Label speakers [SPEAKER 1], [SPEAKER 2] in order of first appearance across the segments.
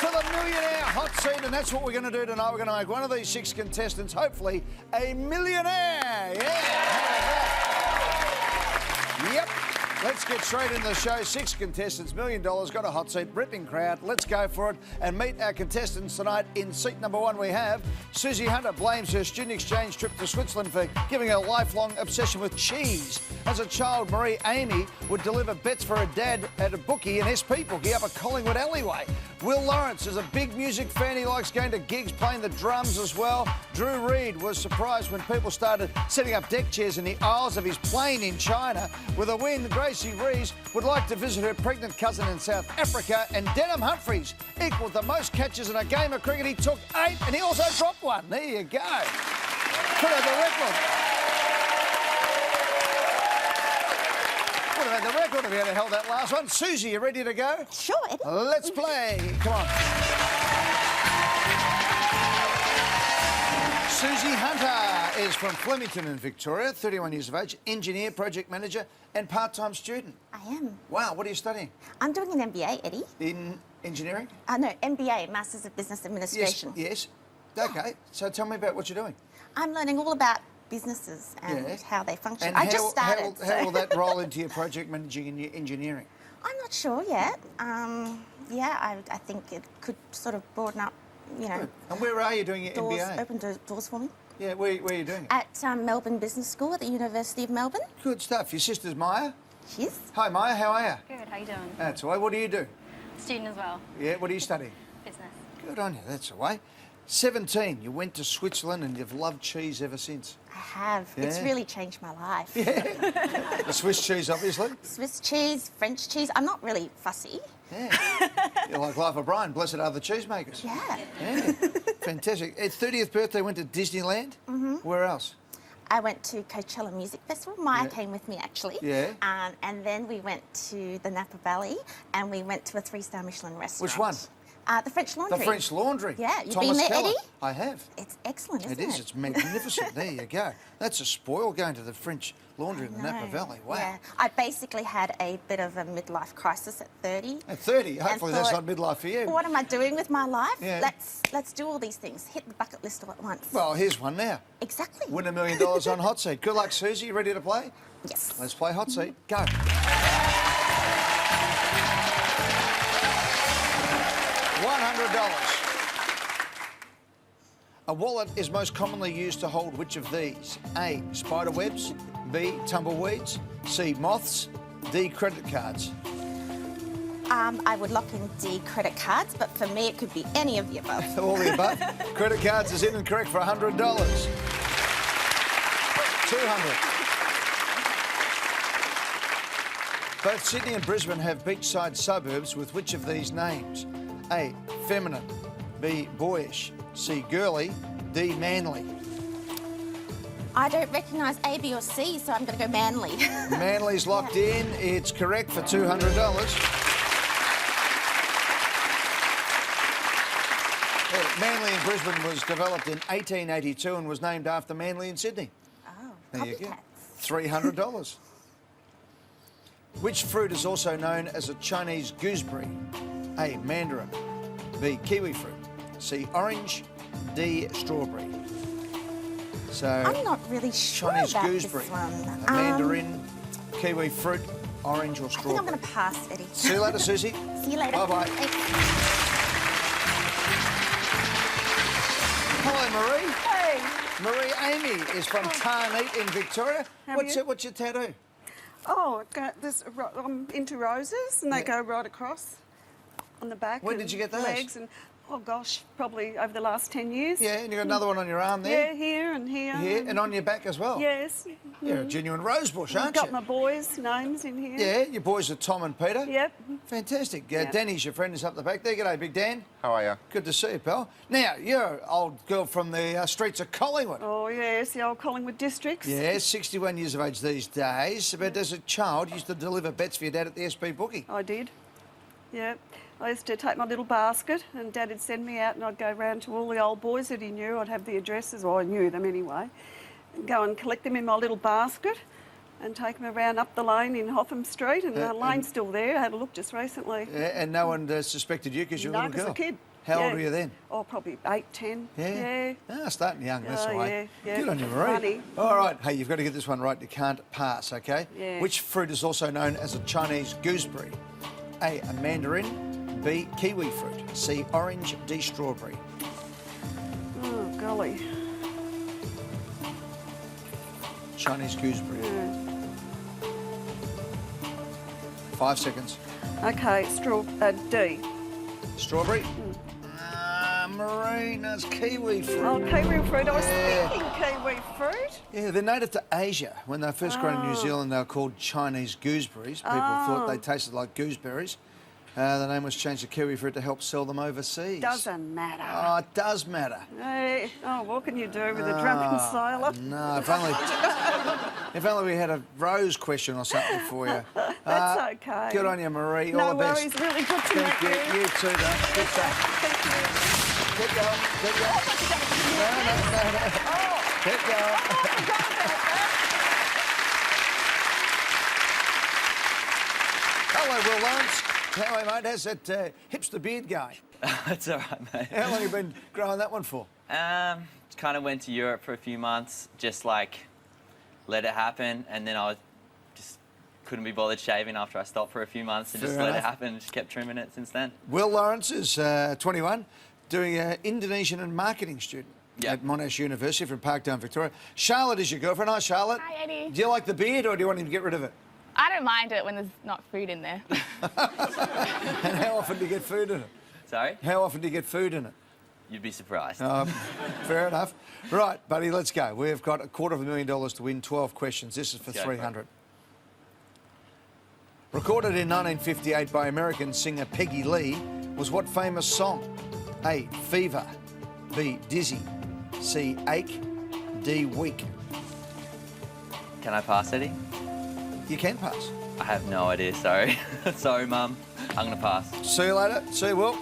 [SPEAKER 1] to the Millionaire Hot Seat, and that's what we're going to do tonight. We're going to make one of these 6 contestants, hopefully, a millionaire. Yeah. Yep. Let's get straight into the show. 6 contestants, $1 million, got a hot seat, ripping crowd. Let's go for it and meet our contestants tonight. In seat number 1, we have Susie Hunter blames her student exchange trip to Switzerland for giving her lifelong obsession with cheese. As a child, Marie Amy would deliver bets for her dad at a bookie, an SP bookie, up a Collingwood alleyway. Will Lawrence is a big music fan. He likes going to gigs, playing the drums as well. Drew Reid was surprised when people started setting up deck chairs in the aisles of his plane in China. With a win, Gracie Rees would like to visit her pregnant cousin in South Africa. And Denham Humphreys equalled the most catches in a game of cricket. He took 8 and he also dropped 1. There you go. Put out the record. Put out the record if you had held that last one. Susie, you ready to go?
[SPEAKER 2] Sure, Eddie.
[SPEAKER 1] Let's play. Come on. Susie Hunter is from Flemington in Victoria, 31 years of age, engineer, project manager and part-time student.
[SPEAKER 2] I am.
[SPEAKER 1] Wow, what are you studying?
[SPEAKER 2] I'm doing an MBA, Eddie.
[SPEAKER 1] In engineering?
[SPEAKER 2] No, MBA, Masters of Business Administration.
[SPEAKER 1] Yes. Okay, so tell me about what you're doing.
[SPEAKER 2] I'm learning all about businesses and how they function.
[SPEAKER 1] And
[SPEAKER 2] I just started.
[SPEAKER 1] How will that roll into your project managing and your engineering?
[SPEAKER 2] I'm not sure yet. I think it could sort of broaden up, you know.
[SPEAKER 1] Good. And where are you doing your
[SPEAKER 2] doors,
[SPEAKER 1] MBA?
[SPEAKER 2] Open doors for me.
[SPEAKER 1] Yeah, where are you doing it?
[SPEAKER 2] At Melbourne Business School at the University of Melbourne.
[SPEAKER 1] Good stuff. Your sister's Maya?
[SPEAKER 2] She is.
[SPEAKER 1] Hi, Maya, how are you?
[SPEAKER 3] Good, how you doing?
[SPEAKER 1] That's all right. What do you do?
[SPEAKER 3] Student as well.
[SPEAKER 1] Yeah, what are you studying?
[SPEAKER 3] Business.
[SPEAKER 1] Good on you, that's the way. 17, you went to Switzerland and you've loved cheese ever since.
[SPEAKER 2] I have.
[SPEAKER 1] Yeah.
[SPEAKER 2] It's really changed my life.
[SPEAKER 1] Yeah. The Swiss cheese, obviously.
[SPEAKER 2] Swiss cheese, French cheese. I'm not really fussy.
[SPEAKER 1] Yeah. You're like Life of Brian, blessed are the cheesemakers.
[SPEAKER 2] Yeah.
[SPEAKER 1] Yeah. Fantastic. At 30th birthday, went to Disneyland. Mm-hmm. Where else?
[SPEAKER 2] I went to Coachella Music Festival. Maya came with me, actually.
[SPEAKER 1] Yeah.
[SPEAKER 2] And then we went to the Napa Valley and we went to a 3-star Michelin restaurant.
[SPEAKER 1] Which one?
[SPEAKER 2] The French Laundry.
[SPEAKER 1] The French Laundry.
[SPEAKER 2] Yeah, you've
[SPEAKER 1] Thomas
[SPEAKER 2] been there,
[SPEAKER 1] Keller.
[SPEAKER 2] Eddie?
[SPEAKER 1] I have.
[SPEAKER 2] It's excellent, isn't it?
[SPEAKER 1] It is. It's magnificent. There you go. That's a spoil going to the French Laundry in the Napa Valley. Wow.
[SPEAKER 2] Yeah. I basically had a bit of a midlife crisis at 30.
[SPEAKER 1] At 30? Hopefully that's not midlife for you.
[SPEAKER 2] What am I doing with my life?
[SPEAKER 1] Yeah.
[SPEAKER 2] Let's do all these things. Hit the bucket list all at once.
[SPEAKER 1] Well, here's one now.
[SPEAKER 2] Exactly.
[SPEAKER 1] Win $1 million on Hot Seat. Good luck, Susie. You ready to play?
[SPEAKER 2] Yes.
[SPEAKER 1] Let's play Hot Seat. Go. $100. A wallet is most commonly used to hold which of these? A, spider webs, B, tumbleweeds, C, moths, D, credit cards.
[SPEAKER 2] I would lock in D, credit cards, but for me it could be any of the above.
[SPEAKER 1] All the above. Credit cards is in and correct for $100. 200. Both Sydney and Brisbane have beachside suburbs with which of these names? A, feminine, B, boyish, C, girly, D, manly.
[SPEAKER 2] I don't recognise A, B or C, so I'm going to go manly.
[SPEAKER 1] Manly's locked in. It's correct for $200. Well, Manly in Brisbane was developed in 1882 and was named after Manly in Sydney.
[SPEAKER 2] Oh,
[SPEAKER 1] There you go.
[SPEAKER 2] copycats.
[SPEAKER 1] $300. Which fruit is also known as a Chinese gooseberry? A, mandarin, B, kiwi fruit, C, orange, D, strawberry. So
[SPEAKER 2] I'm not really sure
[SPEAKER 1] Chinese
[SPEAKER 2] about
[SPEAKER 1] gooseberry,
[SPEAKER 2] this one.
[SPEAKER 1] a mandarin, kiwi fruit, orange or
[SPEAKER 2] I think
[SPEAKER 1] strawberry.
[SPEAKER 2] I'm going to pass, Eddie.
[SPEAKER 1] See you later, Susie.
[SPEAKER 2] See you later.
[SPEAKER 1] Bye-bye.
[SPEAKER 2] Thanks.
[SPEAKER 1] Hello, Marie.
[SPEAKER 4] Hey,
[SPEAKER 1] Marie Amy is from Tarneet in Victoria.
[SPEAKER 4] How are
[SPEAKER 1] What's
[SPEAKER 4] you?
[SPEAKER 1] your tattoo?
[SPEAKER 4] I'm into roses, and they go right across on the back.
[SPEAKER 1] When
[SPEAKER 4] and
[SPEAKER 1] did you get those?
[SPEAKER 4] Legs and probably over the last 10 years.
[SPEAKER 1] Yeah, and you got another one on your arm there.
[SPEAKER 4] Yeah, here and here.
[SPEAKER 1] Here, and on your back as well.
[SPEAKER 4] Yes.
[SPEAKER 1] You're a genuine rosebush,
[SPEAKER 4] I've
[SPEAKER 1] aren't
[SPEAKER 4] got
[SPEAKER 1] you?
[SPEAKER 4] my boys' names in here.
[SPEAKER 1] Yeah, your boys are Tom and Peter.
[SPEAKER 4] Yep.
[SPEAKER 1] Fantastic.
[SPEAKER 4] Yep.
[SPEAKER 1] Danny's your friend, is up the back there. G'day, Big Dan.
[SPEAKER 5] How are you?
[SPEAKER 1] Good to see you, pal. Now, you're an old girl from the streets of Collingwood.
[SPEAKER 4] Oh, yes, the old Collingwood districts.
[SPEAKER 1] Yeah, 61 years of age these days. But as a child, you used to deliver bets for your dad at the SP bookie.
[SPEAKER 4] I did. Yeah. I used to take my little basket and Dad would send me out and I'd go round to all the old boys that he knew. I'd have the addresses, or I knew them anyway, and go and collect them in my little basket and take them around up the lane in Hotham Street, and the lane's still there. I had a look just recently.
[SPEAKER 1] Yeah, and no one suspected you because you're a little girl?
[SPEAKER 4] No, 'cause a kid.
[SPEAKER 1] How old were you then?
[SPEAKER 4] Oh, probably 8, 10.
[SPEAKER 1] Yeah. Ah, starting young, that's the way.
[SPEAKER 4] Yeah.
[SPEAKER 1] Good on you, Marie.
[SPEAKER 4] Funny.
[SPEAKER 1] All right, hey, you've got to get this one right. You can't pass, okay?
[SPEAKER 4] Yeah.
[SPEAKER 1] Which fruit is also known as a Chinese gooseberry? A mandarin, B, kiwi fruit, C, orange, D, strawberry.
[SPEAKER 4] Oh, golly.
[SPEAKER 1] Chinese gooseberry.
[SPEAKER 4] Yeah.
[SPEAKER 1] 5 seconds.
[SPEAKER 4] Okay, D.
[SPEAKER 1] Strawberry? Marie, no, it's kiwi fruit.
[SPEAKER 4] Oh, kiwi fruit. I was thinking kiwi fruit.
[SPEAKER 1] Yeah, they're native to Asia. When they were first grown in New Zealand, they were called Chinese gooseberries. People thought they tasted like gooseberries. The name was changed to kiwi fruit to help sell them overseas.
[SPEAKER 4] Doesn't matter.
[SPEAKER 1] Oh, it does matter.
[SPEAKER 4] Hey, what can you do with a drunken sailor?
[SPEAKER 1] No, if only we had a Rose question or something for you.
[SPEAKER 4] That's okay.
[SPEAKER 1] Good on you, Marie.
[SPEAKER 4] No
[SPEAKER 1] All the best.
[SPEAKER 4] worries. Really good to meet you.
[SPEAKER 1] You too, though. Good stuff.
[SPEAKER 4] Thank you.
[SPEAKER 1] Keep going. Keep going. No. Keep going. Hello, Will Lawrence. How are you, mate? How's that hipster beard going?
[SPEAKER 3] It's all right, mate.
[SPEAKER 1] How long have you been growing that one for?
[SPEAKER 3] Kind of went to Europe for a few months, just like let it happen, and then I just couldn't be bothered shaving after I stopped for a few months and
[SPEAKER 1] Fair
[SPEAKER 3] just
[SPEAKER 1] enough.
[SPEAKER 3] let it happen and just kept trimming it since then.
[SPEAKER 1] Will Lawrence is 21, doing an Indonesian and marketing student at Monash University from Parkdale, Victoria. Charlotte is your girlfriend. Hi, Charlotte.
[SPEAKER 5] Hi, Eddie.
[SPEAKER 1] Do you like the beard or do you want him to get rid of it?
[SPEAKER 5] I don't mind it when there's not food in there.
[SPEAKER 1] And how often do you get food in it?
[SPEAKER 3] Sorry?
[SPEAKER 1] How often do you get food in it?
[SPEAKER 3] You'd be surprised.
[SPEAKER 1] Fair enough. Right, buddy, let's go. We've got $250,000 to win, 12 questions. This is for
[SPEAKER 3] Let's go,
[SPEAKER 1] 300. Recorded in 1958 by American singer Peggy Lee was what famous song? A, Fever, B, Dizzy, C, Ache, D, Weak.
[SPEAKER 3] Can I pass, Eddie?
[SPEAKER 1] You can pass.
[SPEAKER 3] I have no idea, sorry. Sorry, Mum. I'm going to pass.
[SPEAKER 1] See you later. See you, Will.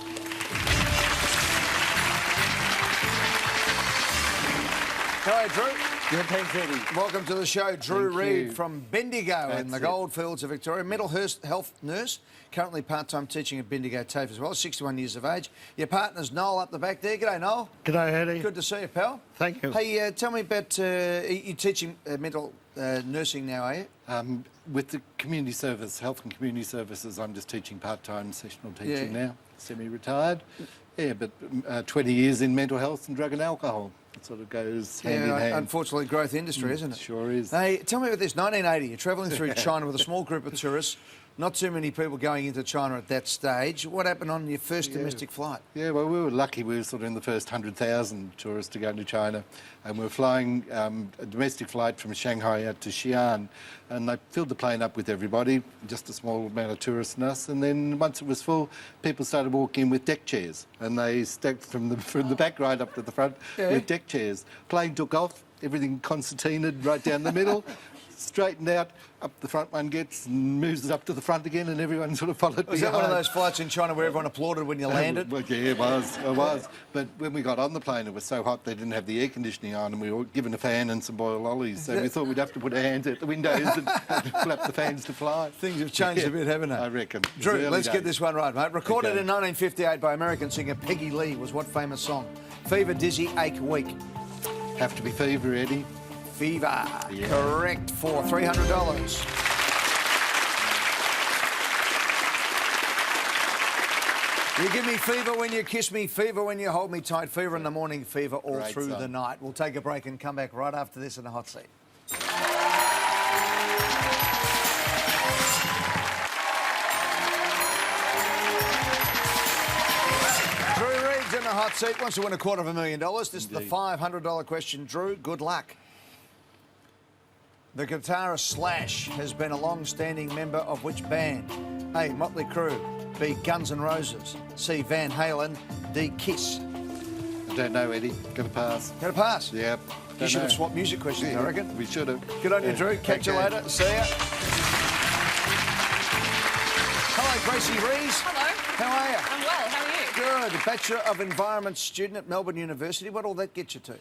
[SPEAKER 1] Hi, Drew.
[SPEAKER 6] Good, thanks, Eddie.
[SPEAKER 1] Welcome to the show. Drew
[SPEAKER 6] Thank
[SPEAKER 1] Reid
[SPEAKER 6] you.
[SPEAKER 1] from Bendigo in the
[SPEAKER 6] That's it.
[SPEAKER 1] goldfields of Victoria. Mental health nurse, currently part-time teaching at Bendigo TAFE as well, 61 years of age. Your partner's Noel up the back there. G'day, Noel.
[SPEAKER 6] G'day, Eddie.
[SPEAKER 1] Good to see you, pal.
[SPEAKER 6] Thank you.
[SPEAKER 1] Hey, tell me about, you're teaching mental nursing now, are you?
[SPEAKER 6] With the community service, health and community services, I'm just teaching part-time sessional teaching now, semi-retired. Yeah, but 20 years in mental health and drug and alcohol. It sort of goes hand in hand.
[SPEAKER 1] Unfortunately, growth industry, isn't it?
[SPEAKER 6] Sure is.
[SPEAKER 1] Hey, tell me about this. 1980, you're travelling through China with a small group of tourists. Not too many people going into China at that stage. What happened on your first domestic flight?
[SPEAKER 6] Yeah, well, we were lucky. We were sort of in the first 100,000 tourists to go into China. And we were flying a domestic flight from Shanghai out to Xi'an. And they filled the plane up with everybody, just a small amount of tourists and us. And then once it was full, people started walking in with deck chairs. And they stacked from the back right up to the front with deck chairs. Plane took off, everything concertinaed right down the middle. Straightened out, up the front one gets, and moves it up to the front again, and everyone sort of followed
[SPEAKER 1] Was
[SPEAKER 6] behind.
[SPEAKER 1] that one of those flights in China where everyone applauded when you landed?
[SPEAKER 6] Well, yeah, it was. But when we got on the plane, it was so hot they didn't have the air conditioning on, and we were given a fan and some boiled lollies. So we thought we'd have to put our hands out the windows and flap the fans to fly.
[SPEAKER 1] Things have changed a bit, haven't they?
[SPEAKER 6] I reckon.
[SPEAKER 1] Drew, let's get
[SPEAKER 6] days.
[SPEAKER 1] this one right, mate. Recorded
[SPEAKER 6] Okay.
[SPEAKER 1] in 1958 by American singer Peggy Lee was what famous song? Fever, Dizzy, Ache, Weak.
[SPEAKER 6] Have to be Fever, Eddie.
[SPEAKER 1] Fever.
[SPEAKER 6] Yeah.
[SPEAKER 1] Correct for $300. You give me fever when you kiss me, fever when you hold me tight, fever in the morning, fever all
[SPEAKER 6] Great
[SPEAKER 1] through
[SPEAKER 6] song.
[SPEAKER 1] the night. We'll take a break and come back right after this in the hot seat. Drew Reid's in the hot seat. Wants to win $250,000. This is the $500 question. Drew, good luck. The guitarist Slash has been a long-standing member of which band? A, Motley Crue, B, Guns N' Roses, C, Van Halen, D, Kiss.
[SPEAKER 6] I don't know, Eddie. Got to pass.
[SPEAKER 1] Got a pass?
[SPEAKER 6] Yep.
[SPEAKER 1] You should have swapped music questions, I reckon.
[SPEAKER 6] We should have.
[SPEAKER 1] Good on you, Drew. Catch you later. See ya. Hello, Gracie Rees.
[SPEAKER 5] Hello.
[SPEAKER 1] How are you?
[SPEAKER 5] I'm well. How are you?
[SPEAKER 1] Good. Bachelor of Environment student at Melbourne University. What'll that get you to?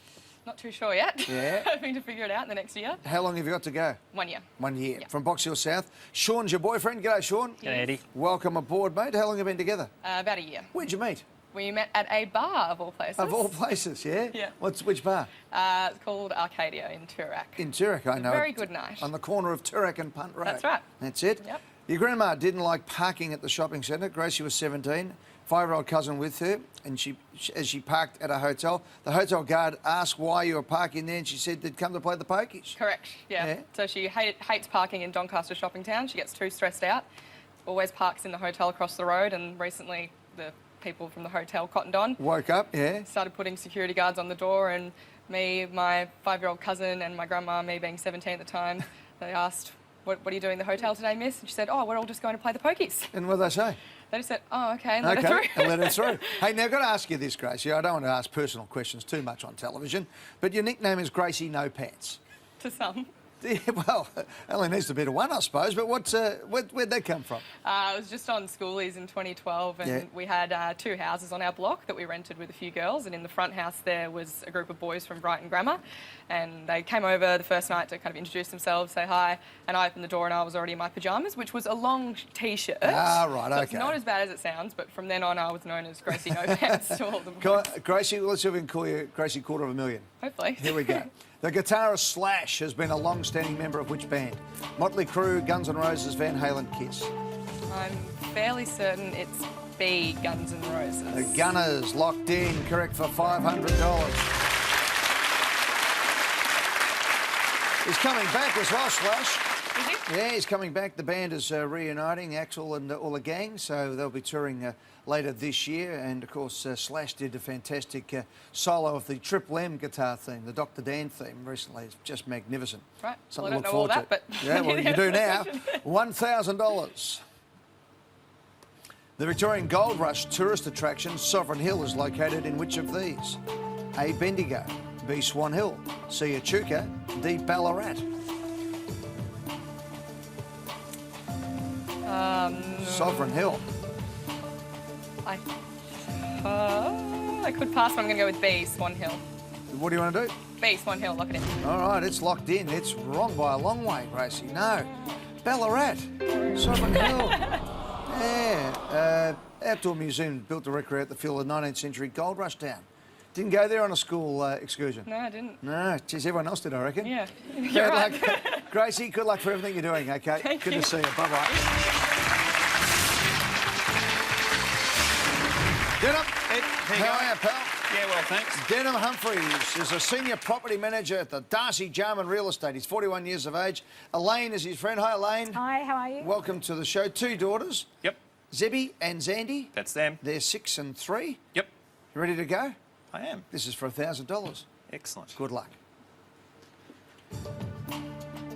[SPEAKER 5] Not too sure yet.
[SPEAKER 1] Yeah.
[SPEAKER 5] Hoping to figure it out in the next year.
[SPEAKER 1] How long have you got to go?
[SPEAKER 5] 1 year.
[SPEAKER 1] 1 year.
[SPEAKER 5] Yeah.
[SPEAKER 1] From Box Hill South. Sean's your boyfriend. G'day, Sean.
[SPEAKER 7] G'day, Eddie.
[SPEAKER 1] Welcome aboard, mate. How long have you been together?
[SPEAKER 5] About a year.
[SPEAKER 1] Where'd you meet?
[SPEAKER 5] We met at a bar, of all places.
[SPEAKER 1] Of all places, yeah?
[SPEAKER 5] Yeah.
[SPEAKER 1] Which bar?
[SPEAKER 5] It's called Arcadia in Toorak.
[SPEAKER 1] In Toorak, I know.
[SPEAKER 5] Very
[SPEAKER 1] it.
[SPEAKER 5] good night.
[SPEAKER 1] On the corner of Toorak and Punt Road.
[SPEAKER 5] That's right.
[SPEAKER 1] That's it?
[SPEAKER 5] Yep.
[SPEAKER 1] Your grandma didn't like parking at the shopping centre. Gracie was 17. 5-year-old cousin with her, and as she parked at a hotel, the hotel guard asked why you were parking there, and she said they'd come to play the pokies.
[SPEAKER 5] Correct, yeah.
[SPEAKER 1] Yeah.
[SPEAKER 5] So she hates parking in Doncaster shopping town. She gets too stressed out. Always parks in the hotel across the road, and recently the people from the hotel cottoned on.
[SPEAKER 1] Woke up, yeah.
[SPEAKER 5] Started putting security guards on the door, and me, my 5-year-old cousin, and my grandma, me being 17 at the time, they asked, what are you doing in the hotel today, miss? And she said, oh, we're all just going to play the pokies.
[SPEAKER 1] And what did they say?
[SPEAKER 5] They just said, oh, okay, and let her through.
[SPEAKER 1] and let her through. Hey, now I've got to ask you this, Gracie. I don't want to ask personal questions too much on television, but your nickname is Gracie No Pants.
[SPEAKER 5] To some.
[SPEAKER 1] Yeah, well, only needs to be to one, I suppose, but where'd that come from?
[SPEAKER 5] I was just on schoolies in 2012, and
[SPEAKER 1] Yeah.
[SPEAKER 5] we had 2 houses on our block that we rented with a few girls, and in the front house there was a group of boys from Brighton Grammar, and they came over the first night to kind of introduce themselves, say hi, and I opened the door and I was already in my pyjamas, which was a long T-shirt.
[SPEAKER 1] Ah, right,
[SPEAKER 5] so
[SPEAKER 1] okay.
[SPEAKER 5] It's not as bad as it sounds, but from then on I was known as Gracie No Pants to all the boys.
[SPEAKER 1] Go on, Gracie, let's see if we can call you Gracie $250,000.
[SPEAKER 5] Hopefully.
[SPEAKER 1] Here we go. The guitarist Slash has been a long-standing member of which band? Motley Crue, Guns N' Roses, Van Halen, Kiss.
[SPEAKER 5] I'm fairly certain it's B, Guns N' Roses.
[SPEAKER 1] The Gunners locked in, correct for $500. He's coming back as well, Slash.
[SPEAKER 5] Is he?
[SPEAKER 1] Yeah, he's coming back. The band is reuniting, Axel and all the gang, so they'll be touring later this year. And, of course, Slash did a fantastic solo of the Triple M guitar theme, the Dr. Dan theme, recently. It's just magnificent.
[SPEAKER 5] Right.
[SPEAKER 1] Something
[SPEAKER 5] Well, I
[SPEAKER 1] to
[SPEAKER 5] don't
[SPEAKER 1] look
[SPEAKER 5] know all
[SPEAKER 1] forward
[SPEAKER 5] that,
[SPEAKER 1] to.
[SPEAKER 5] but...
[SPEAKER 1] Yeah, well, you do now. $1,000. The Victorian Gold Rush tourist attraction, Sovereign Hill, is located in which of these? A, Bendigo, B, Swan Hill, C, Echuca, D, Ballarat. Sovereign Hill.
[SPEAKER 5] I could pass, but I'm going to go with B, Swan Hill.
[SPEAKER 1] What do you want to do?
[SPEAKER 5] B, Swan Hill, lock it in.
[SPEAKER 1] All right, it's locked in. It's wrong by a long way, Gracie. No. Ballarat. Sovereign Hill. Yeah. Outdoor museum built to recreate the feel of the 19th century gold rush town. Didn't go there on a school excursion?
[SPEAKER 5] No, I didn't.
[SPEAKER 1] No. Geez, everyone else did, I reckon.
[SPEAKER 5] Yeah,
[SPEAKER 1] Bad
[SPEAKER 5] you're right.
[SPEAKER 1] luck. Gracie, good luck for everything you're doing, okay?
[SPEAKER 5] Thank
[SPEAKER 1] Good
[SPEAKER 5] you.
[SPEAKER 1] to see you. Bye-bye. Denham, how are you, pal?
[SPEAKER 7] Yeah, well, thanks.
[SPEAKER 1] Denham Humphreys is a senior property manager at the Darcy Jarman Real Estate. He's 41 years of age. Elaine is his friend. Hi, Elaine.
[SPEAKER 8] Hi, how are you?
[SPEAKER 1] Welcome to the show. 2 daughters,
[SPEAKER 7] Yep,
[SPEAKER 1] Zebby and Zandy.
[SPEAKER 7] that's them.
[SPEAKER 1] They're 6 and 3.
[SPEAKER 7] Yep,
[SPEAKER 1] You ready to go?
[SPEAKER 7] I am.
[SPEAKER 1] This is for $1,000.
[SPEAKER 7] Excellent.
[SPEAKER 1] Good luck.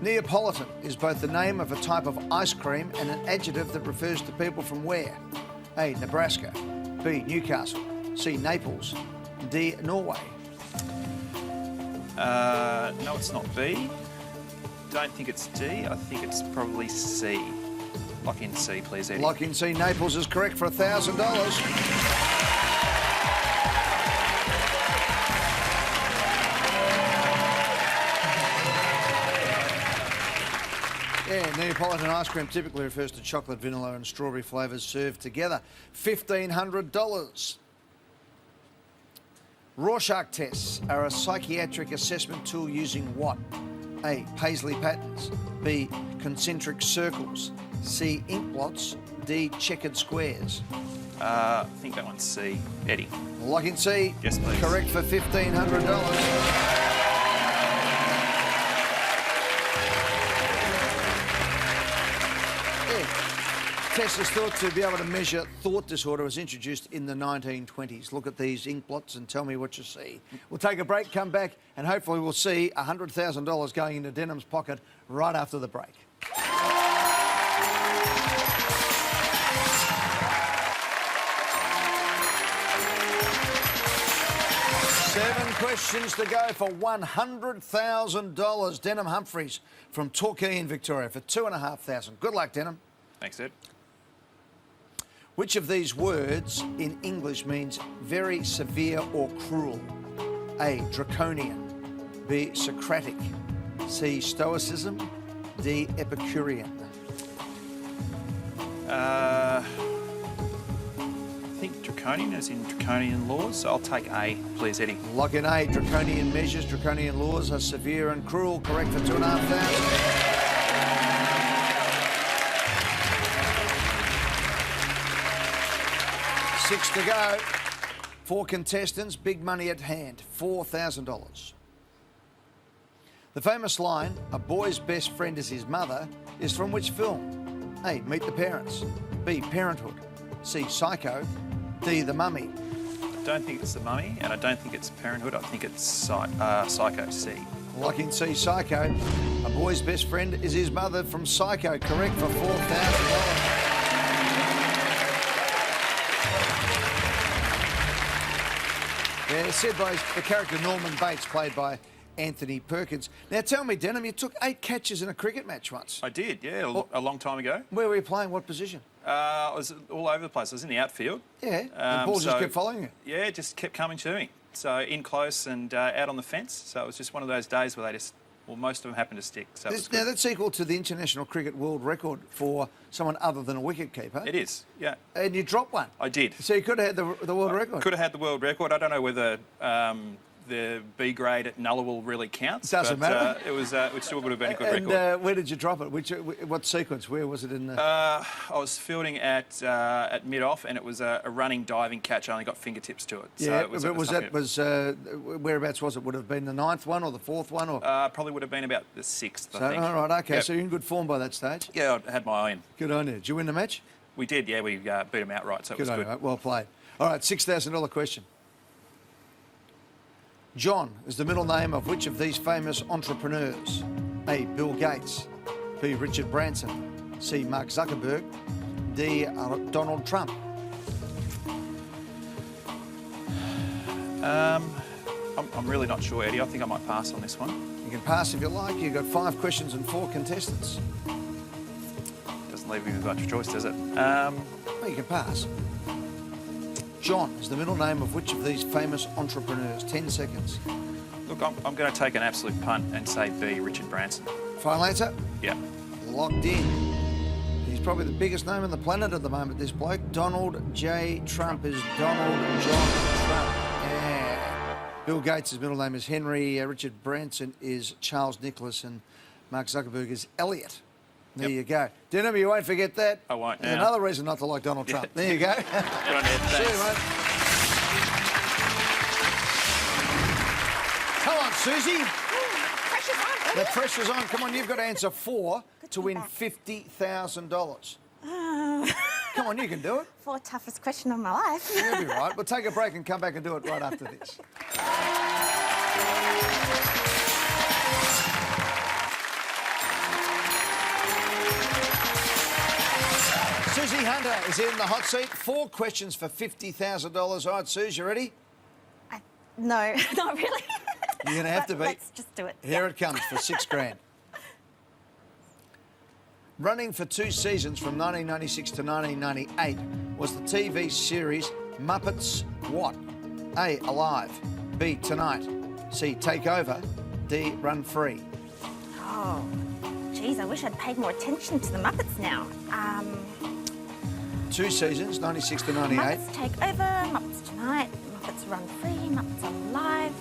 [SPEAKER 1] Neapolitan is both the name of a type of ice cream and an adjective that refers to people from where? A, Nebraska, B, Newcastle, C, Naples, D, Norway.
[SPEAKER 7] No, it's not B. Don't think it's D. I think it's probably C. Lock in C, please, Eddie.
[SPEAKER 1] Lock in C, Naples is correct for $1,000. Yeah, Neapolitan ice cream typically refers to chocolate, vanilla and strawberry flavours served together. $1,500. Rorschach tests are a psychiatric assessment tool using what? A, Paisley patterns, B, concentric circles, C, ink blots, D, checkered squares.
[SPEAKER 7] I think that one's C. Eddie.
[SPEAKER 1] Lock in C.
[SPEAKER 7] Yes, please.
[SPEAKER 1] Correct for $1,500. Test is thought to be able to measure thought disorder was introduced in the 1920s. Look at these ink blots and tell me what you see. We'll take a break, come back, and hopefully we'll see $100,000 going into Denham's pocket right after the break. 7 questions to go for $100,000. Denham Humphreys from Torquay in Victoria for $2,500. Good luck, Denham.
[SPEAKER 7] Thanks, Ed.
[SPEAKER 1] Which of these words in English means very severe or cruel? A, draconian, B. Socratic, C. Stoicism, D. Epicurean?
[SPEAKER 7] I think draconian is in draconian laws, so I'll take A, please, Eddie.
[SPEAKER 1] Lock in A. Draconian measures, draconian laws are severe and cruel. Correct for 2,500. 6 to go. 4 contestants, big money at hand, $4,000. The famous line, "A boy's best friend is his mother," is from which film? A. Meet the Parents, B. Parenthood, C. Psycho, D. The Mummy.
[SPEAKER 7] I don't think it's The Mummy, and I don't think it's Parenthood. I think it's Psycho, C.
[SPEAKER 1] Lock in C. Psycho. A boy's best friend is his mother from Psycho. Correct for $4,000. Yeah, said by the character Norman Bates, played by Anthony Perkins. Now tell me, Denham, you took 8 catches in a cricket match once.
[SPEAKER 7] I did, yeah, a long time ago.
[SPEAKER 1] Where were you playing? What position?
[SPEAKER 7] I was all over the place. I was in the outfield.
[SPEAKER 1] Yeah, the ball just kept following you.
[SPEAKER 7] Yeah, it just kept coming to me. So in close and out on the fence. So it was just one of those days where most of them happened to stick. So
[SPEAKER 1] Now that's equal to the international cricket world record for someone other than a wicket-keeper.
[SPEAKER 7] it is, yeah.
[SPEAKER 1] And you dropped one.
[SPEAKER 7] I did.
[SPEAKER 1] So you could have had the world record.
[SPEAKER 7] Could have had the world record. I don't know whether the B grade at Nullarbor really counts.
[SPEAKER 1] Doesn't matter.
[SPEAKER 7] It still would have been a good
[SPEAKER 1] And
[SPEAKER 7] record.
[SPEAKER 1] where did you drop it? What sequence? Where was it in the...
[SPEAKER 7] I was fielding at mid-off, and it was a running diving catch. I only got fingertips to it.
[SPEAKER 1] Yeah,
[SPEAKER 7] so it was
[SPEAKER 1] whereabouts was it? Would it have been the 9th one or the 4th one? Or...
[SPEAKER 7] probably would have been about the 6th, I think.
[SPEAKER 1] All right, okay.
[SPEAKER 7] Yep.
[SPEAKER 1] So you're in good form by that stage?
[SPEAKER 7] Yeah, I had my eye in.
[SPEAKER 1] Good on you. Did you win the match?
[SPEAKER 7] We did, yeah. We beat them outright, so it
[SPEAKER 1] Good
[SPEAKER 7] was
[SPEAKER 1] on
[SPEAKER 7] good.
[SPEAKER 1] you, mate. Well played. All right, $6,000 question. John is the middle name of which of these famous entrepreneurs? A. Bill Gates, B. Richard Branson, C. Mark Zuckerberg, D. Donald Trump.
[SPEAKER 7] I'm really not sure, Eddie. I think I might pass on this one.
[SPEAKER 1] You can pass if you like. You've got 5 questions and 4 contestants.
[SPEAKER 7] Doesn't leave me with much choice, does it?
[SPEAKER 1] Well, you can pass. John is the middle name of which of these famous entrepreneurs? 10 seconds.
[SPEAKER 7] Look, I'm going to take an absolute punt and say B, Richard Branson.
[SPEAKER 1] Final answer?
[SPEAKER 7] Yeah.
[SPEAKER 1] Locked in. He's probably the biggest name on the planet at the moment, this bloke. Donald J. Trump is Donald John Trump. Yeah. Bill Gates' middle name is Henry. Richard Branson is Charles Nicholas. And Mark Zuckerberg is Elliot. There you go. Denham, you won't forget that.
[SPEAKER 7] I won't now.
[SPEAKER 1] Another reason not to like Donald Trump. There you go.
[SPEAKER 7] Good on you.
[SPEAKER 1] See you,
[SPEAKER 7] Thanks.
[SPEAKER 1] mate. Come on, Susie.
[SPEAKER 2] Pressure's on.
[SPEAKER 1] The pressure's on. Come on, you've got to answer 4 to win $50,000. Come on, you can do it.
[SPEAKER 2] 4 toughest question of my life.
[SPEAKER 1] You'll be right. We'll take a break and come back and do it right after this. Susie Hunter is in the hot seat. 4 questions for $50,000. All right, Suze, you ready?
[SPEAKER 2] No, not really.
[SPEAKER 1] You're going to have to be.
[SPEAKER 2] Let's just do it.
[SPEAKER 1] Here it comes for $6,000. Running for 2 seasons from 1996 to 1998 was the TV series Muppets what? A. Alive, B. Tonight, C. Take Over, D. Run Free.
[SPEAKER 2] Oh, geez, I wish I'd paid more attention to the Muppets now.
[SPEAKER 1] 2 seasons, 96 to 98.
[SPEAKER 2] Muppets Take Over, Muppets Tonight, Muppets Run Free, Muppets Alive,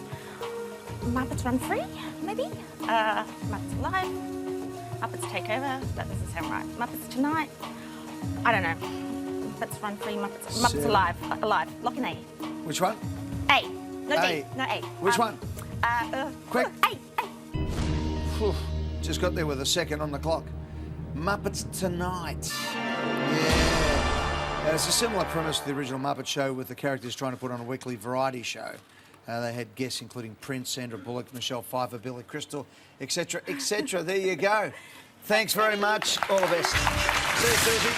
[SPEAKER 2] Muppets Run Free, maybe? Muppets Alive, Muppets Take Over, that doesn't sound right. Muppets Tonight, I don't know. Muppets Run Free, Muppets Alive, lock in A.
[SPEAKER 1] Which one?
[SPEAKER 2] A, no
[SPEAKER 1] A.
[SPEAKER 2] D, no A.
[SPEAKER 1] Which one? Quick.
[SPEAKER 2] A.
[SPEAKER 1] Whew. Just got there with a second on the clock. Muppets Tonight. Yeah. It's a similar premise to the original Muppet Show, with the characters trying to put on a weekly variety show. They had guests including Prince, Sandra Bullock, Michelle Pfeiffer, Billy Crystal, etc., etc. There you go. Thanks very much. All the best. See you, Susie.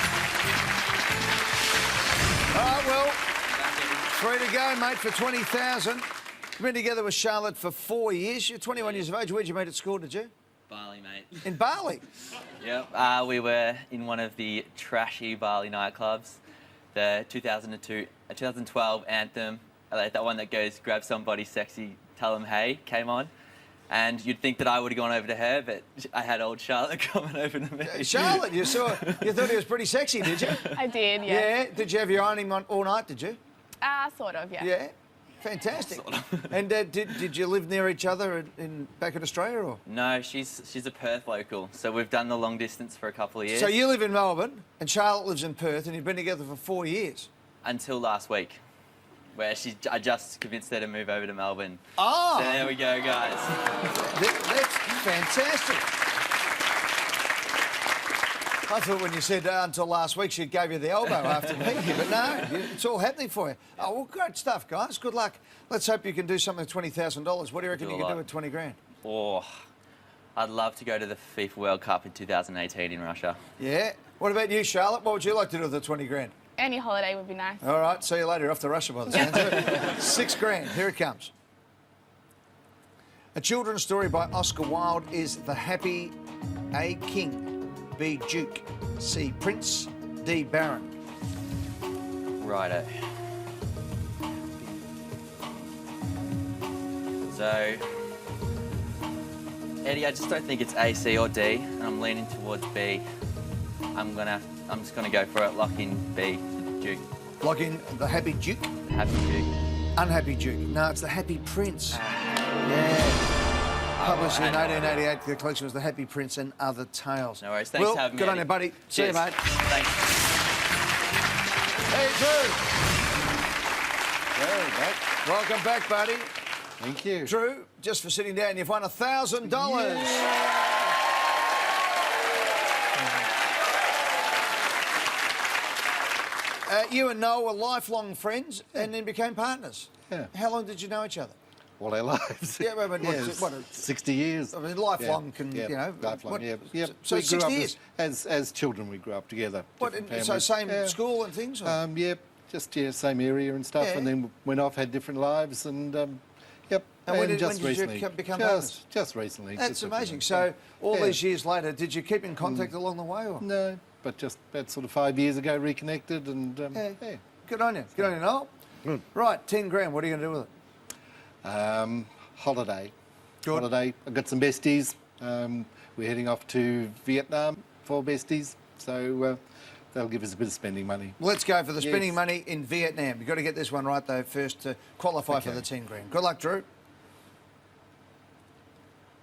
[SPEAKER 1] All right, well, 3 to go, mate, for $20,000. You've been together with Charlotte for 4 years. You're 21 years of age. Where'd you meet at school, did you?
[SPEAKER 3] Bali, mate.
[SPEAKER 1] In Bali?
[SPEAKER 3] Yep. We were in one of the trashy Bali nightclubs. The 2012 anthem, that one that goes, grab somebody sexy, tell them hey, came on. And you'd think that I would have gone over to her, but I had old Charlotte coming over to me.
[SPEAKER 1] Charlotte, you thought he was pretty sexy, did you?
[SPEAKER 8] I did, yeah.
[SPEAKER 1] Yeah. Did you have your eye on him all night, did you?
[SPEAKER 8] Sort of, yeah.
[SPEAKER 1] Yeah. Fantastic. And did you live near each other back in Australia, or?
[SPEAKER 3] No, she's a Perth local, so we've done the long distance for a couple of years.
[SPEAKER 1] So you live in Melbourne, and Charlotte lives in Perth, and you've been together for 4 years?
[SPEAKER 3] Until last week, where I just convinced her to move over to Melbourne.
[SPEAKER 1] Oh!
[SPEAKER 3] So there we go, guys.
[SPEAKER 1] That's fantastic. I thought when you said until last week, she gave you the elbow after meeting you, but no, it's all happening for you. Oh, well, great stuff, guys. Good luck. Let's hope you can do something with $20,000. What do you reckon you can do with 20 grand?
[SPEAKER 3] Oh, I'd love to go to the FIFA World Cup in 2018 in Russia.
[SPEAKER 1] Yeah. What about you, Charlotte? What would you like to do with the 20 grand?
[SPEAKER 8] Any holiday would be nice.
[SPEAKER 1] All right, see you later. You're off to Russia by the sounds of it. 6 grand. Here it comes. A children's story by Oscar Wilde is The Happy A. King, B. Duke, C. Prince, D. Baron.
[SPEAKER 3] Righto. So, Eddie, I just don't think it's A, C, or D, and I'm leaning towards B. I'm just gonna go for it. Lock in B, Duke.
[SPEAKER 1] Lock in The Happy Duke?
[SPEAKER 3] Happy Duke.
[SPEAKER 1] Unhappy Duke. No, it's The Happy Prince. Yeah. Published in 1888, the collection was The Happy Prince and Other Tales.
[SPEAKER 3] No worries. Thanks for having me.
[SPEAKER 1] Good on you, buddy.
[SPEAKER 3] Cheers.
[SPEAKER 1] See you, mate.
[SPEAKER 3] Thanks.
[SPEAKER 1] Hey, Drew.
[SPEAKER 6] Hey, mate.
[SPEAKER 1] Welcome back, buddy.
[SPEAKER 6] Thank you.
[SPEAKER 1] Drew, just for sitting down, you've won $1,000. You and Noel were lifelong friends and then became partners.
[SPEAKER 6] Yeah.
[SPEAKER 1] How long did you know each other?
[SPEAKER 6] All our lives.
[SPEAKER 1] Yeah, but what,
[SPEAKER 6] 60 years.
[SPEAKER 1] I mean, lifelong
[SPEAKER 6] Yeah,
[SPEAKER 1] can,
[SPEAKER 6] yeah,
[SPEAKER 1] you know...
[SPEAKER 6] lifelong,
[SPEAKER 1] what-
[SPEAKER 6] yeah. Yeah.
[SPEAKER 1] So
[SPEAKER 6] We grew
[SPEAKER 1] 60
[SPEAKER 6] up
[SPEAKER 1] years?
[SPEAKER 6] As children, we grew up together.
[SPEAKER 1] What,
[SPEAKER 6] different
[SPEAKER 1] so
[SPEAKER 6] families.
[SPEAKER 1] same school and things? Or?
[SPEAKER 6] Yeah, just same area and stuff,
[SPEAKER 1] Yeah.
[SPEAKER 6] and then went off, had different lives, and yep.
[SPEAKER 1] And when did
[SPEAKER 6] just
[SPEAKER 1] you
[SPEAKER 6] recently,
[SPEAKER 1] become partners?
[SPEAKER 6] just recently.
[SPEAKER 1] That's
[SPEAKER 6] just
[SPEAKER 1] amazing.
[SPEAKER 6] recently.
[SPEAKER 1] So all
[SPEAKER 6] Yeah.
[SPEAKER 1] these years later, did you keep in contact along the way? Or?
[SPEAKER 6] No, but just about sort of 5 years ago, reconnected, and
[SPEAKER 1] Yeah.
[SPEAKER 6] yeah.
[SPEAKER 1] Good on you. Good on you, Noel.
[SPEAKER 6] Good.
[SPEAKER 1] Right, 10 grand. What are you going to do with it?
[SPEAKER 6] Holiday.
[SPEAKER 1] Good.
[SPEAKER 6] Holiday. I've got some besties. We're heading off to Vietnam for besties, so they'll give us a bit of spending money.
[SPEAKER 1] Let's go for the spending
[SPEAKER 6] Yes.
[SPEAKER 1] money in Vietnam. You've got to get this one right, though, first to qualify for
[SPEAKER 6] Okay.
[SPEAKER 1] the 10 grand. Good luck, Drew.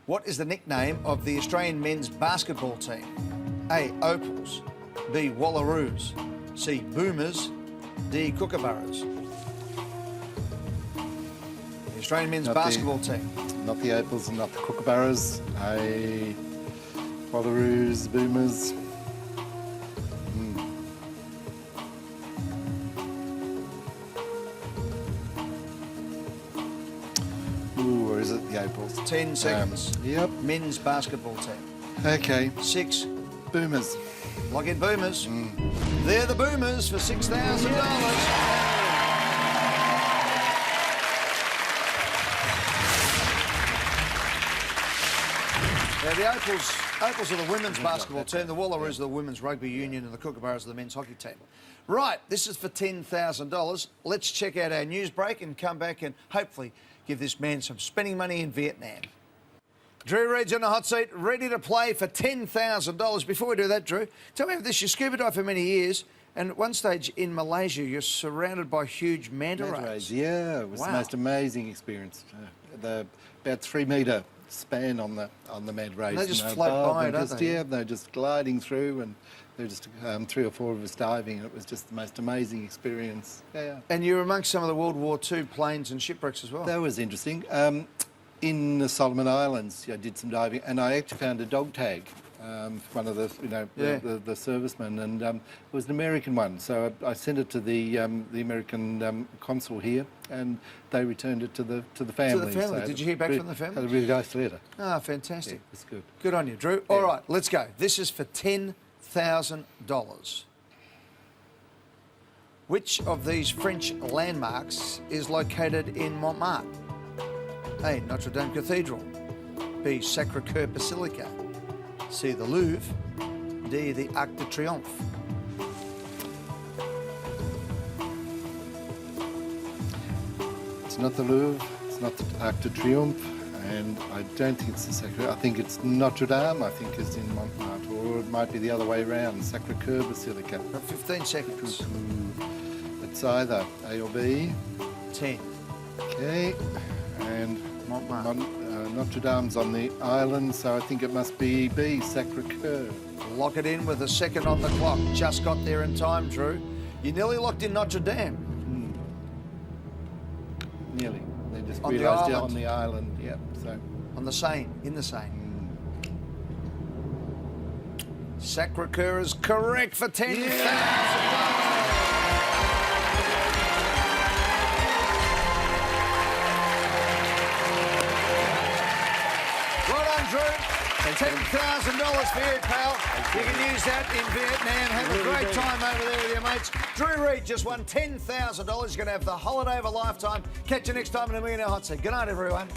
[SPEAKER 1] What is the nickname of the Australian men's basketball team? A. Opals. B. Wallaroos. C. Boomers. D. Kookaburras. The Australian men's
[SPEAKER 6] Not the-
[SPEAKER 1] basketball team.
[SPEAKER 6] Not the Opals and not the Kookaburras. Wallaroos, Boomers. Ooh, or is it the Opals?
[SPEAKER 1] 10 seconds.
[SPEAKER 6] Yep.
[SPEAKER 1] Men's basketball team.
[SPEAKER 6] Okay.
[SPEAKER 1] 6.
[SPEAKER 6] Boomers.
[SPEAKER 1] Log in Boomers. They're the Boomers for $6,000. Now, the Opals are the women's basketball team, the Wallaroos are the women's rugby union, and the Kookaburras are the men's hockey team. Right, this is for $10,000. Let's check out our news break and come back and hopefully give this man some spending money in Vietnam. Drew Reed's on the hot seat, ready to play for $10,000. Before we do that, Drew, tell me about this. You scuba dived for many years, and at one stage in Malaysia, you're surrounded by huge manta
[SPEAKER 6] Manta
[SPEAKER 1] rays.
[SPEAKER 6] rays, yeah, it was
[SPEAKER 1] Wow.
[SPEAKER 6] the most amazing experience. The about 3 metre span on the manta rays.
[SPEAKER 1] They just
[SPEAKER 6] and
[SPEAKER 1] float
[SPEAKER 6] above
[SPEAKER 1] by,
[SPEAKER 6] and
[SPEAKER 1] don't
[SPEAKER 6] just,
[SPEAKER 1] they?
[SPEAKER 6] Yeah, they're just gliding through, and there were just 3 or 4 of us diving, and it was just the most amazing experience. Yeah,
[SPEAKER 1] And you're amongst some of the World War II planes and shipwrecks as well.
[SPEAKER 6] that was interesting. In the Solomon Islands, I did some diving, and I actually found a dog tag. One of the,
[SPEAKER 1] Yeah.
[SPEAKER 6] the servicemen, and it was an American one. So I sent it to the American consul here, and they returned it to the family.
[SPEAKER 1] family.
[SPEAKER 6] So
[SPEAKER 1] Did you hear back from the family?
[SPEAKER 6] Had a really nice letter.
[SPEAKER 1] Ah, fantastic.
[SPEAKER 6] Yeah, it's good.
[SPEAKER 1] Good on you, Drew. All right, let's go. This is for $10,000. Which of these French landmarks is located in Montmartre? A. Notre Dame Cathedral. B. Sacré-Cœur Basilica. C. The Louvre. D. The Arc de Triomphe.
[SPEAKER 6] It's not the Louvre. It's not the Arc de Triomphe. And I don't think it's the Sacre. I think it's Notre Dame. I think it's in Montmartre, or it might be the other way around. Sacre-Cœur Basilica.
[SPEAKER 1] 15 seconds.
[SPEAKER 6] It's either A or B.
[SPEAKER 1] 10.
[SPEAKER 6] Okay. And
[SPEAKER 1] Montmartre.
[SPEAKER 6] Notre Dame's on the island, so I think it must be B, Sacre-Cœur.
[SPEAKER 1] Lock it in with a second on the clock. Just got there in time, Drew. You nearly locked in Notre Dame.
[SPEAKER 6] Nearly. They just
[SPEAKER 1] On the
[SPEAKER 6] realised
[SPEAKER 1] island.
[SPEAKER 6] on the island. Yep. So.
[SPEAKER 1] On the Seine, in the Seine. Sacre-Cœur is correct for $10,000. Drew, $10,000 for you, pal. You can use that in Vietnam. Have a great time over there with your mates. Drew Reid just won $10,000. He's going to have the holiday of a lifetime. Catch you next time in a Millionaire Hot Seat. Good night, everyone.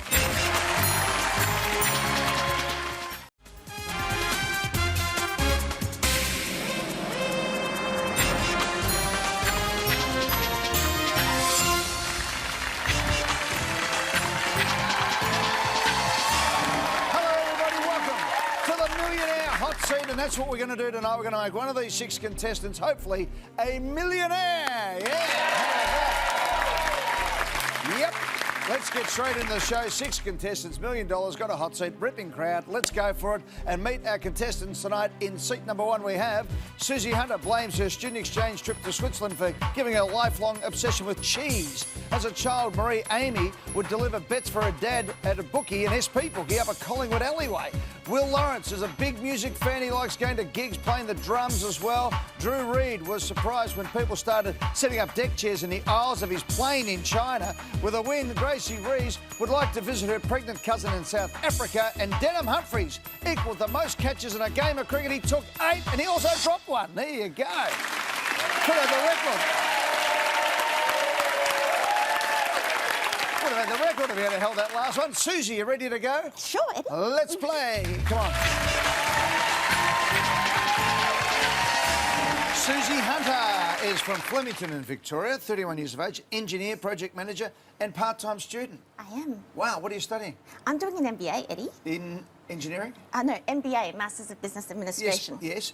[SPEAKER 1] And that's what we're going to do tonight. We're going to make one of these 6 contestants, hopefully, a millionaire. Yeah. Yep. Let's get straight into the show. 6 contestants, $1 million, got a hot seat, ripping crowd. Let's go for it and meet our contestants tonight. In seat number 1, we have Susie Hunter blames her student exchange trip to Switzerland for giving her lifelong obsession with cheese. As a child, Marie Amy would deliver bets for her dad at a bookie, an SP bookie up a Collingwood alleyway. Will Lawrence is a big music fan. He likes going to gigs, playing the drums as well. Drew Reid was surprised when people started setting up deck chairs in the aisles of his plane in China. With a win, Gracie Rees would like to visit her pregnant cousin in South Africa. And Denham Humphreys equalled the most catches in a game of cricket. He took 8 and he also dropped 1. There you go. Could have the record. Would have had the record if he had held that last one. Susie, you ready to go?
[SPEAKER 2] Sure, Eddie.
[SPEAKER 1] Let's play. Come on. Susie Hunter is from Flemington in Victoria, 31 years of age, engineer, project manager and part-time student.
[SPEAKER 2] I am.
[SPEAKER 1] Wow, what are you studying?
[SPEAKER 2] I'm doing an MBA, Eddie.
[SPEAKER 1] In engineering?
[SPEAKER 2] No, MBA, Masters of Business Administration.
[SPEAKER 1] Yes.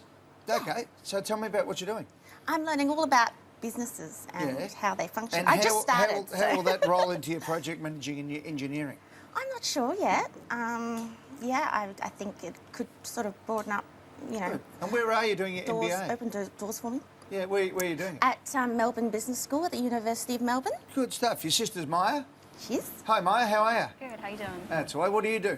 [SPEAKER 1] Okay, so tell me about what you're doing.
[SPEAKER 2] I'm learning all about businesses and
[SPEAKER 1] Yes.
[SPEAKER 2] how they function.
[SPEAKER 1] And
[SPEAKER 2] I just started.
[SPEAKER 1] How will that roll into your project managing and your engineering?
[SPEAKER 2] I'm not sure yet. I think it could sort of broaden up,
[SPEAKER 1] Good. And where are you doing your
[SPEAKER 2] doors,
[SPEAKER 1] MBA?
[SPEAKER 2] open doors for me.
[SPEAKER 1] Yeah, where are you doing it?
[SPEAKER 2] At Melbourne Business School at the University of Melbourne.
[SPEAKER 1] Good stuff. Your sister's Maya?
[SPEAKER 2] She is.
[SPEAKER 1] Hi, Maya, how are you?
[SPEAKER 9] Good, how you doing?
[SPEAKER 1] That's all right. What do you do?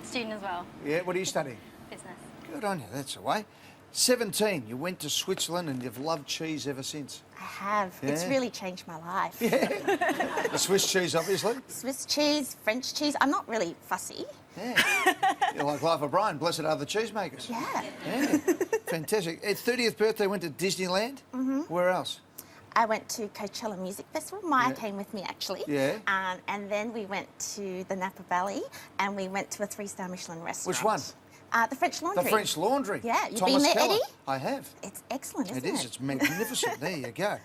[SPEAKER 9] Student as well,
[SPEAKER 1] Yeah, what are you studying?
[SPEAKER 9] business.
[SPEAKER 1] Good on you, that's the way. 17, you went to Switzerland and you've loved cheese ever since.
[SPEAKER 2] I have. It's
[SPEAKER 1] Yeah.
[SPEAKER 2] really changed my life.
[SPEAKER 1] The Swiss cheese, obviously.
[SPEAKER 2] Swiss cheese, French cheese. I'm not really fussy.
[SPEAKER 1] Yeah. You're like Life of Brian, blessed are the cheesemakers.
[SPEAKER 2] Yeah.
[SPEAKER 1] Yeah. Fantastic. At 30th birthday, went to Disneyland. Mm-hmm. Where else?
[SPEAKER 2] I went to Coachella Music Festival. Maya came with me, actually.
[SPEAKER 1] Yeah.
[SPEAKER 2] And then we went to the Napa Valley and we went to a 3-star Michelin restaurant.
[SPEAKER 1] Which one?
[SPEAKER 2] The French Laundry.
[SPEAKER 1] The French Laundry.
[SPEAKER 2] Yeah, you've
[SPEAKER 1] Thomas
[SPEAKER 2] been there,
[SPEAKER 1] Keller.
[SPEAKER 2] Eddie?
[SPEAKER 1] I have.
[SPEAKER 2] It's excellent, isn't
[SPEAKER 1] It is. It's magnificent. There you go.